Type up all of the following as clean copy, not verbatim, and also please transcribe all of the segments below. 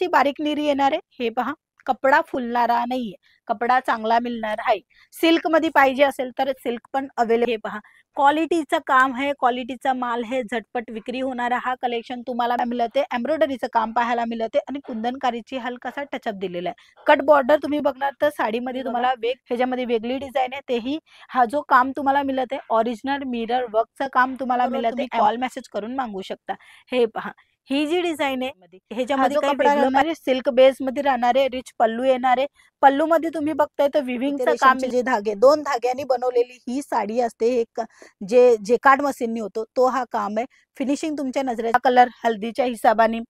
थोडीशी बारीक नीरी येणार आहे। हे पहा, कपडा फुलणारा नाहीये, कपडा चांगला मिळणार आहे। सिल्क मध्ये पाहिजे असेल तर सिल्क पण अवेलेबल। हे पहा, क्वालिटीचं काम है, क्वालिटीचा माल है, झटपट विक्री होणारा हा कलेक्शन तुम्हाला मिळते। एम्ब्रॉयडरीचं काम पाहायला मिळते आणि कुंदनकारीची हलकासा टचअप दिलेला आहे। कट बॉर्डर तुम्ही बघणार तर साडीमध्ये तुम्हाला ह्याच्यामध्ये वेगळी डिझाइन आहे, तेही हा जो काम तुम्हाला मिळते ओरिजिनल मिरर वर्कचं काम तुम्हाला मिळते। कॉल मेसेज करून मागवू शकता। हे पहा, ही जी डिझाइन आहे ह्याच्यामध्ये काही कपडा राहणार आहे, सिल्क बेस मध्ये राहणार आहे, रिच पल्लू येणार आहे। पल्लू मध्ये तुम्ही बघताय तर विविंगचं काम, जे धागे 2 धाग्यांनी बनवलेली ही साडी असते, एक जे जेकार्ड मशीननी होतो तो हा काम आहे। फिनिशिंग तुमच्या नजरेचा कलर हल्दीच्या हिशोबाने,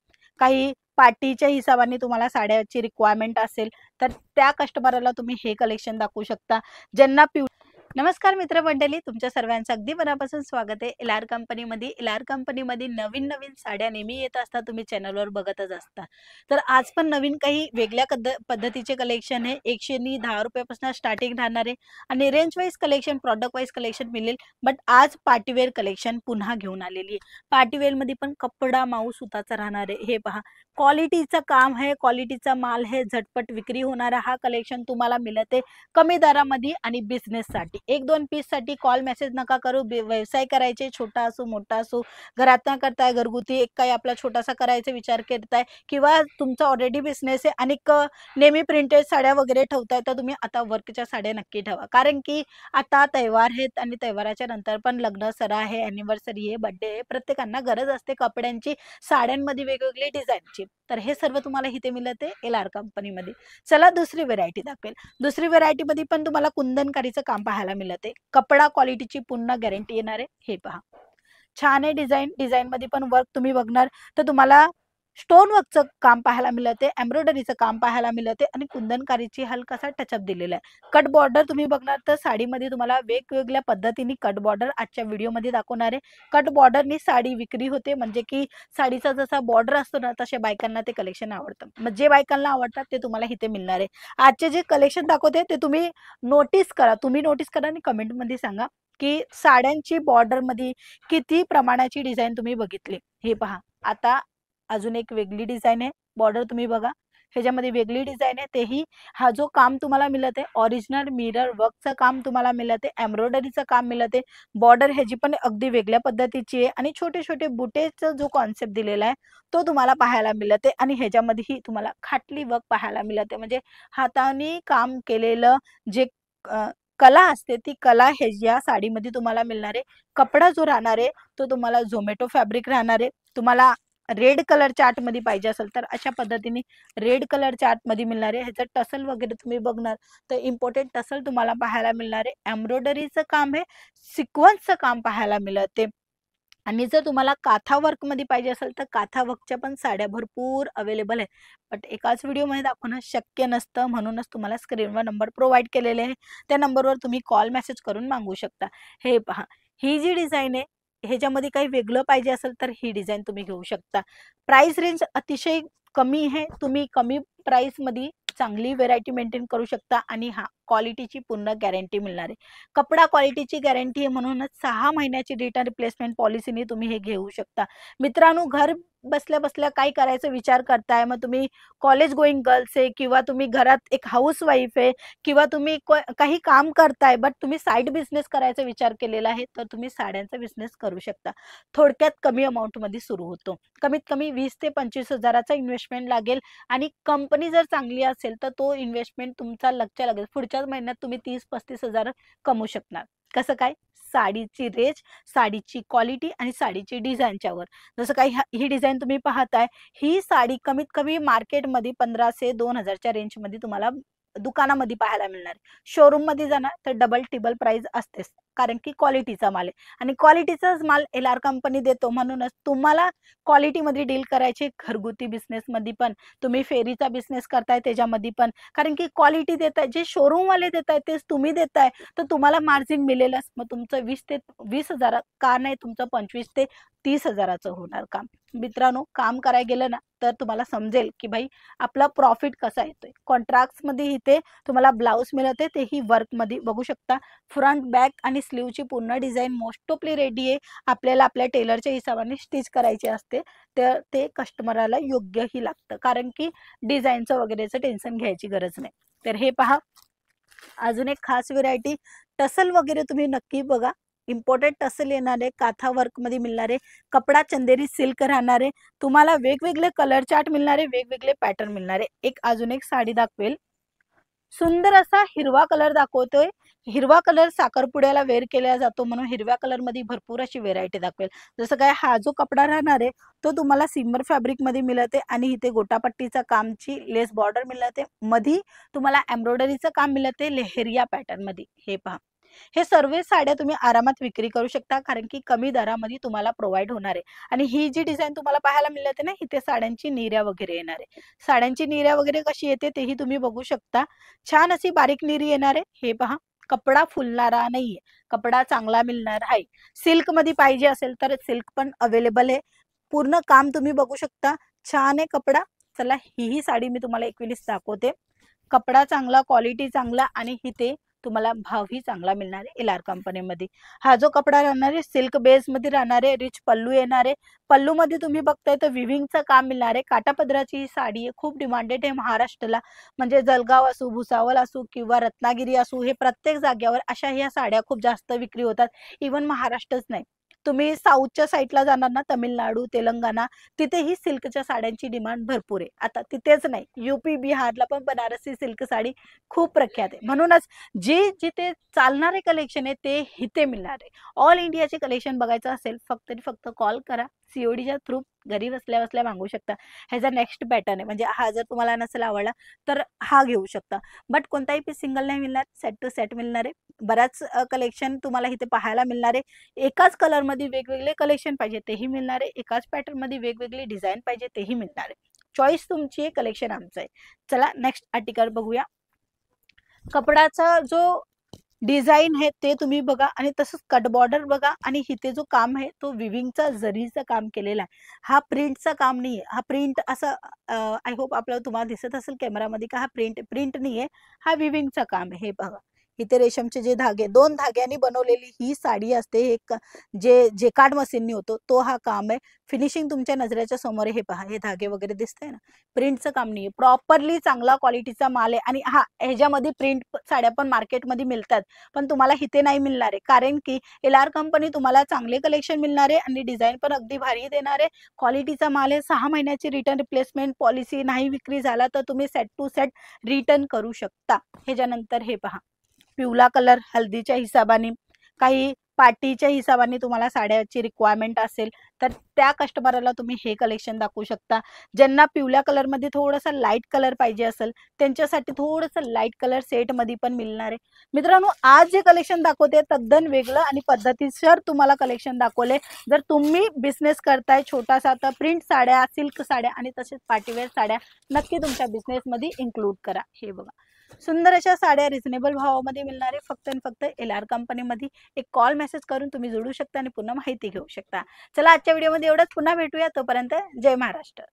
काही पार्टीच्या हिशोबाने तुम्हाला साड्याची रिक्वायरमेंट असेल तर त्या कस्टमरला तुम्ही हे कलेक्शन दाखवू शकता। ज्यांना नमस्कार मित्र मंडळी, तुमच्या सर्वांचं अगदी मनापासून स्वागत आहे एलआर कंपनीमध्ये। एलआर कंपनीमध्ये नवीन नवीन साड्या नेहमी येत असतात, तुम्ही चॅनलवर बघतच असता। तर आज पण नवीन काही वेगळ्या पद्धतीचे कलेक्शन आहे। 110 रुपयापासून स्टार्टिंग राहणार आहे आणि range wise collection, product wise collection मिळेल। बट आज पार्टीवेअर कलेक्शन पुन्हा घेऊन आलेली आहे। पार्टीवेअर मध्ये पण कपडा माऊ सुताचा राहणार आहे। हे पहा, क्वालिटीचं काम है, क्वालिटीचा माल है, झटपट विक्री होणारा हा कलेक्शन तुम्हाला मिळते कमी दरामध्ये आणि बिझनेस साठी। 1-2 पीस साठी कॉल मेसेज नका करू। व्यवसाय करायचे, छोटा असो मोठा असो, घरात ना करताय, घरगुती एक काही आपला छोटासा करायचा विचार करताय किंवा तुमचा ऑलरेडी बिझनेस आहे आणि नेहमी प्रिंटेड साड्या वगैरे ठेवताय तर तुम्ही आता वर्कच्या साड्या नक्की ठेवा। कारण की आता तहेवार आहेत आणि तहेवाराच्या नंतर पण लग्न सरा आहे, अॅनिव्हर्सरी आहे, बर्थडे आहे, प्रत्येकांना गरज असते कपड्यांची, साड्यांमध्ये वेगवेगळी डिझाईनची। तर हे सर्व तुम्हाला इथे मिळते एलआर कंपनीमध्ये। चला दुसरी व्हेरायटी दाखवेल। दुसरी व्हेरायटी मध्ये पण तुम्हाला कुंदनकारीचं काम पाहायला मिळते। कपडा क्वालिटीची पूर्ण गॅरंटी येणार आहे। हे पहा, छान आहे डिझाइन। डिझाइन मध्ये पण वर्क तुम्ही बघणार तर तुम्हाला स्टोन वर्कचं काम पाहायला मिळते, एम्ब्रॉयडरीचं काम पाहायला मिळते आणि कुंदनकारीची हलकासा टचअप दिलेला आहे। कट बॉर्डर तुम्ही बघणार तर साडीमध्ये तुम्हाला वेगवेगळ्या पद्धतीने कट बॉर्डर आजच्या व्हिडिओमध्ये दाखवणार आहे। कट बॉर्डरनी साडी विक्री होते, म्हणजे की साडीचा जसा बॉर्डर असतो ना तसे बायकांना ते कलेक्शन आवडतं। मग जे बायकांना आवडतात ते तुम्हाला इथे मिळणार आहे। आजचे जे कलेक्शन दाखवते ते तुम्ही नोटीस करा, आणि कमेंट मध्ये सांगा की साड्यांची बॉर्डर मध्ये किती प्रमाणाची डिझाइन तुम्ही बघितली। हे पहा, आता अजून एक वेगळी डिझाइन आहे। बॉर्डर तुम्ही बघा, ह्याच्यामध्ये वेगळी डिझाइन आहे, तेही हा जो काम तुम्हाला मिळते ओरिजिनल मिरर वर्कचं काम तुम्हाला मिळते, एम्ब्रॉयडरीचं काम मिळते। बॉर्डर ह्याची पण अगदी वेगळ्या पद्धतीची आहे आणि छोटे छोटे बुटेचा जो कॉन्सेप्ट दिलेला आहे तो तुम्हाला पाहायला मिळते आणि ह्याच्यामध्येही तुम्हाला खाटली वर्क पाहायला मिळते, म्हणजे हाताने काम केलेलं जे कला असते ती कला ह्या साडीमध्ये तुम्हाला मिळणार आहे। कपडा जो राहणार आहे तो तुम्हाला झोमॅटो फॅब्रिक राहणार आहे। तुम्हाला रेड कलर चार्ट मध्ये पाहिजे असेल तर अशा पद्धतीने रेड कलर चार्ट मध्ये मिळणार आहे। ह्याचं टसल वगैरे तुम्ही बघणार तर इम्पॉर्टंट टसल तुम्हाला पाहायला मिळणार आहे। एम्ब्रॉयडरीचं काम आहे, सिक्वेन्सचं काम पाहायला मिळते आणि जर तुम्हाला काथा वर्क मध्ये पाहिजे असेल तर काथा वर्कच्या पण साड्या भरपूर अवेलेबल आहे। बट एकाच व्हिडिओमध्ये दाखवणं शक्य नसतं, म्हणूनच तुम्हाला स्क्रीनवर नंबर प्रोव्हाइड केलेले आहे, त्या नंबरवर तुम्ही कॉल मेसेज करून मागवू शकता। हे पहा, ही जी डिझाइन आहे ह्याच्यामध्ये काही वेगळं पाहिजे असेल तर ही डिझाइन तुम्ही घेऊ शकता। प्राइस रेंज अतिशय कमी आहे, तुम्ही कमी प्राइस मध्ये चांगली व्हेरायटी मेंटेन करू शकता आणि हा क्वालिटीची पूर्ण गॅरंटी मिळणार आहे। कपडा क्वालिटीची गॅरंटी आहे, म्हणूनच 6 महिन्याची रिटर्न रिप्लेसमेंट पॉलिसीने तुम्ही हे घेऊ शकता। मित्रांनो, घर बसल्या बसल्या काय करायचा विचार करताय, मग तुम्ही कॉलेज गोईंग गर्ल्स आहे किंवा तुम्ही घरात एक हाऊस वाईफ आहे किंवा तुम्ही काही काम करताय बट तुम्ही साइड बिझनेस करायचा विचार केलेला आहे, तर तुम्ही साड्यांचा बिझनेस करू शकता। थोडक्यात कमी अमाऊंट मध्ये सुरू होतो, कमीत कमी 20 ते 25 हजाराचा इन्व्हेस्टमेंट लागेल आणि कंपनी जर चांगली असेल तर तो इन्व्हेस्टमेंट तुमचा लगच्या लगेच पुढच्याच महिन्यात तुम्ही 30-35 हजार कमवू शकणार। कसं काय? साडीची रेंज, साडीची क्वालिटी आणि साडीची डिझाईनच्या वर। जसं काही ही डिझाइन तुम्ही पाहताय, ही साडी कमीत कमी मार्केटमध्ये 1500 2000च्या रेंज मध्ये तुम्हाला दुकानामध्ये पाहायला मिळणार। शोरूम मध्ये जाणार तर डबल टिबल प्राइस असतेच, कारण की क्वालिटीचा माल आहे आणि क्वालिटीचाच माल एलआर कंपनी देतो। म्हणूनच तुम्हाला क्वालिटी मध्ये डील करायचे, घरगुती बिझनेस मध्ये पण, तुम्ही फेरीचा बिझनेस करताय त्याच्यामध्ये पण, कारण की क्वालिटी देताय, जे शोरूम वाले देताय तेच तुम्ही देताय तर तुम्हाला मार्जिन मिळेलच। मग तुमचं 20 ते 20 हजार का नाही, तुमचं 25 ते 30 हजाराचं होणार काम। मित्रांनो काम करायला गेलं ना तर तुम्हाला समजेल की भाई आपला प्रॉफिट कसा येतोय। कॉन्ट्रॅक्ट्स मध्ये इथे तुम्हाला ब्लाउज मिळते तेही वर्क मध्ये बघू शकता। फ्रंट बॅक आणि स्लीवची पूर्ण डिझाईन मोस्ट ऑफली रेडी आहे, आपल्याला आपल्या टेलरच्या हिशोबाने स्टिच करायचे असते, तर ते कस्टमरला योग्यही लागतं, कारण की डिझाईनचं वगैरेचं टेन्शन घ्यायची गरज नाही। तर हे पहा अजून एक खास व्हेरायटी टसल वगैरे तुम्ही नक्की बघा। इम्पोर्टेड टसल येणारे काथा वर्क मध्ये मिळणारे, कपडा चंदेरी सिल्क राहणारे, तुम्हाला वेगवेगळे कलर चार्ट मिळणारे, वेगवेगळे पॅटर्न मिळणारे। एक अजून एक साडी दाखवेल, सुंदर असा हिरवा कलर दाखवतोय। हिरवा कलर साखरपुड्याला वेअर केला जातो म्हणून हिरव्या कलर मध्ये भरपूर अशी व्हेरायटी दाखवेल। जसं काय हा जो कपडा राहणार आहे तो तुम्हाला सिम्मर फॅब्रिक मध्ये मिळते आणि इथे गोटापट्टीचा कामची लेस बॉर्डर मिळते, मध्ये तुम्हाला एम्ब्रॉयडरीचं काम मिळते लेहरिया पॅटर्न मध्ये। हे पहा हे सर्व साड्या तुम्ही आरामात विक्री करू शकता, कारण की कमी दरामध्ये तुम्हाला प्रोव्हाइड होणार आहे। आणि ही जी डिझाईन तुम्हाला पाहायला मिळते ना, इथे साड्यांची निर्या वगैरे येणार आहे। साड्यांची निर्या वगैरे कशी येते तेही तुम्ही बघू शकता। छान अशी बारीक निरी येणार आहे। हे पहा कपडा फुलणारा नाहीये, कपडा चांगला मिळणार आहे। सिल्क मध्ये पाहिजे असेल तर सिल्क पण अवेलेबल आहे। पूर्ण काम तुम्ही बघू शकता, छान आहे कपडा। चला ही साडी मी तुम्हाला 21 दाखवते। कपडा चांगला, क्वालिटी चांगला आणि इथे तुम्हाला भावही चांगला मिळणार आहे एलआर कंपनीमध्ये। हा जो कपडा राहणार आहे सिल्क बेस मध्ये राहणार आहे, रिच पल्लू येणार आहे। पल्लू मध्ये तुम्ही बघताय तर विविंगचं काम मिळणार आहे। काटापदराची ही साडी आहे, खूप डिमांडेड आहे महाराष्ट्राला, म्हणजे जळगाव असो, भुसावळ असो किंवा रत्नागिरी असो, हे प्रत्येक जागेवर अशा ह्या साड्या खूप जास्त विक्री होतात। इवन महाराष्ट्रच नाही, तुम्ही साऊथच्या साईडला जाणार ना, तमिळनाडू, तेलंगणा, तिथेही सिल्कच्या साड्यांची डिमांड भरपूर आहे। आता तिथेच नाही, यूपी बिहारला पण बनारसी सिल्क साडी खूप प्रख्यात आहे। म्हणूनच जे जिथे चालणारे कलेक्शन आहे ते इथे मिळणार आहे। ऑल इंडियाचे कलेक्शन बघायचं असेल फक्त कॉल करा, सीओडीच्या थ्रू घरी बसल्या बसल्या मागवू शकता। ह्याचा नेक्स्ट पॅटर्न आहे, म्हणजे हा जर तुम्हाला नसेल आवडला तर हा घेऊ शकता, बट कोणताही पीस सिंगल नाही मिळणार, सेट टू सेट मिळणार आहे। बराच कलेक्शन तुम्हाला इथे पाहायला मिळणार आहे। एकाच कलर मध्ये वेगवेगळे कलेक्शन पाहिजे तेही मिळणार आहे, एकाच पॅटर्न मध्ये वेगवेगळी डिझाईन पाहिजे तेही मिळणार आहे। चॉईस तुमची आहे, कलेक्शन आमचं आहे। चला नेक्स्ट आर्टिकल बघूया। कपडाचा जो डिझाईन आहे ते तुम्ही बघा आणि तसंच कट बॉर्डर बघा, आणि इथे जो काम आहे तो विविंगचा जरीचं काम केलेला आहे। हा प्रिंटचा काम नाहीये, हा प्रिंट असं आय होप आपल्याला तुम्हाला दिसत असेल कॅमेरामध्ये का हा प्रिंट नाहीये, हा विविंगचा काम आहे। हे बघा इथे रेशमचे जे धागे, 2 धाग्यांनी बनवलेली ही साडी असते। एक जे जेकार्ड मशीननी होतो तो हा काम आहे। फिनिशिंग तुमच्या नजरेच्या समोर आहे। हे पहा हे धागे वगैरे दिसतंय ना, प्रिंटचं काम नाहीये, प्रॉपरली चांगला क्वालिटीचा माल आहे। आणि हा ह्याच्यामध्ये प्रिंट साड्या पण मार्केटमध्ये मिळतात, पण तुम्हाला इथे नाही मिळणार आहे, कारण की एलआर कंपनी तुम्हाला चांगले कलेक्शन मिळणार आहे आणि डिझाईन पण अगदी भारी देणार आहे। क्वालिटीचा माल आहे। 6 महिन्याची रिटर्न रिप्लेसमेंट पॉलिसी, नाही विक्री झाला तर तुम्ही सेट टू सेट रिटर्न करू शकता। ह्याच्यानंतर हे पहा पिवळा कलर हल्दीच्या हिशोबाने, काही पार्टीच्या हिशोबाने तुम्हाला साड्याची रिक्वायरमेंट असेल तर त्या कस्टमरला तुम्ही हे कलेक्शन दाखवू शकता। ज्यांना पिवळ्या कलर मध्ये थोडासा लाईट कलर पाहिजे असेल त्यांच्यासाठी थोडंसं लाईट कलर सेट मध्ये पण मिळणार आहे। मित्रांनो आज जे कलेक्शन दाखवते तद्दन वेगळं आणि पद्धतीसर तुम्हाला कलेक्शन दाखवले। जर तुम्ही बिझनेस करताय छोटासा तर प्रिंट साड्या, सिल्क साड्या आणि तसेच पार्टीवेअर साड्या नक्की तुमच्या बिझनेस मध्ये इन्क्लूड करा। हे बघा सुंदर अशा साड्या रिझनेबल भावामध्ये मिळणार आहे, फक्त आणि फक्त एलआर कंपनीमध्ये। एक कॉल मेसेज करून तुम्ही जोडू शकता आणि पुन्हा माहिती घेऊ शकता। चला आजच्या व्हिडिओमध्ये एवढंच, पुन्हा भेटूया, तोपर्यंत जय महाराष्ट्र।